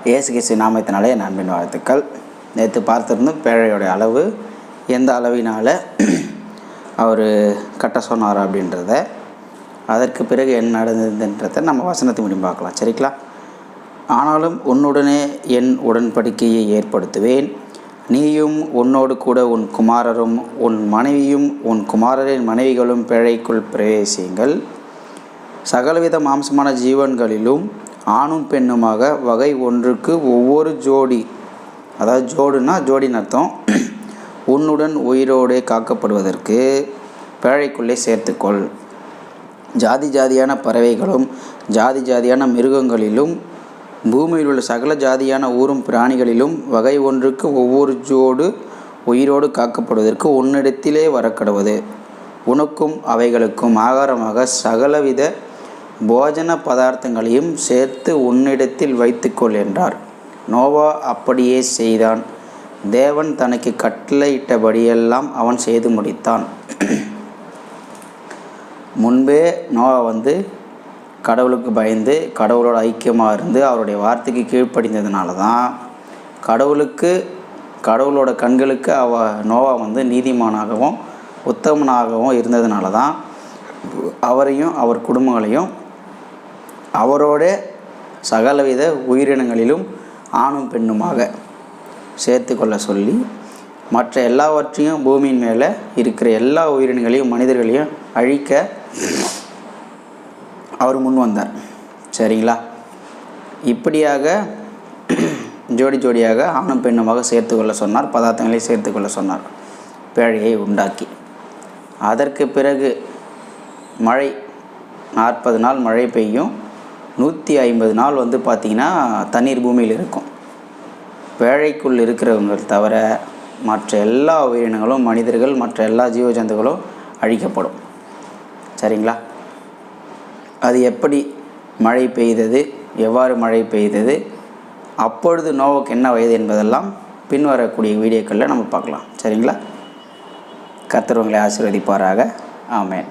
இயேசு கிறிஸ்து நாமத்தினாலே என் அன்பின் வாழ்த்துக்கள். நேற்று பார்த்துருந்தோம் பேழையோடைய அளவு எந்த அளவினால் அவர் கட்ட சொன்னார் அப்படின்றத. அதற்கு பிறகு என்ன நடந்ததுன்றதை நம்ம வசனத்தை முடியும் பார்க்கலாம். சரிங்களா? ஆனாலும் உன்னுடனே என் உடன்படிக்கையை ஏற்படுத்துவேன். நீயும் உன்னோடு கூட உன் குமாரரும் உன் மனைவியும் உன் குமாரரின் மனைவிகளும் பேழைக்குள் பிரவேசியுங்கள். சகலவித மாம்சமான ஜீவன்களிலும் ஆணும் பெண்ணுமாக வகை ஒன்றுக்கு ஒவ்வொரு ஜோடி, அதாவது ஜோடுனா ஜோடின்னு அர்த்தம், உன்னுடன் உயிரோடே காக்கப்படுவதற்கு பேழைக்குள்ளே சேர்த்துக்கொள். ஜாதி ஜாதியான பறவைகளும் ஜாதி ஜாதியான மிருகங்களிலும் பூமியில் உள்ள சகல ஜாதியான ஊரும் பிராணிகளிலும் வகை ஒன்றுக்கு ஒவ்வொரு ஜோடு உயிரோடு காக்கப்படுவதற்கு உன்னிடத்திலே வரக்கடுவது. உனக்கும் அவைகளுக்கும் ஆகாரமாக சகலவித போஜன பதார்த்தங்களையும் சேர்த்து உன்னிடத்தில் வைத்துக்கொள் என்றார். நோவா அப்படியே செய்தான். தேவன் தனக்கு கட்டளையிட்டபடியெல்லாம் அவன் செய்து முடித்தான். முன்பே நோவா கடவுளுக்கு பயந்து கடவுளோட ஐக்கியமாக இருந்து அவருடைய வார்த்தைக்கு கீழ்ப்படிந்ததுனால தான் கடவுளோட கண்களுக்கு நோவா நீதிமானாகவும் உத்தமனாகவும் இருந்ததுனால தான் அவரையும் அவர் குடும்பங்களையும் அவரோட சகலவித உயிரினங்களிலும் ஆணும் பெண்ணுமாக சேர்த்து கொள்ள சொல்லி மற்ற எல்லாவற்றையும் பூமியின் மேலே இருக்கிற எல்லா உயிரினங்களையும் மனிதர்களையும் அழிக்க அவர் முன் வந்தார். சரிங்களா? இப்படியாக ஜோடி ஜோடியாக ஆணும் பெண்ணுமாக சேர்த்து கொள்ள சொன்னார். பதார்த்தங்களை சேர்த்து கொள்ள சொன்னார் பேழையை உண்டாக்கி. அதற்கு பிறகு மழை 40 நாள் மழை பெய்யும். 150 நாள் பார்த்திங்கன்னா தண்ணீர் பூமியில் இருக்கும். பேழைக்குள் இருக்கிறவங்க தவிர மற்ற எல்லா உயிரினங்களும் மனிதர்கள் மற்ற எல்லா ஜீவஜந்துகளும் அழிக்கப்படும். சரிங்களா? அது எப்படி மழை பெய்தது, எவ்வாறு மழை பெய்தது, அப்பொழுது நோவாவுக்கு என்ன வயது என்பதெல்லாம் பின்வரக்கூடிய வீடியோக்களில் நம்ம பார்க்கலாம். சரிங்களா? கர்த்தர் உங்களை ஆசீர்வதிப்பாராக. ஆமென்.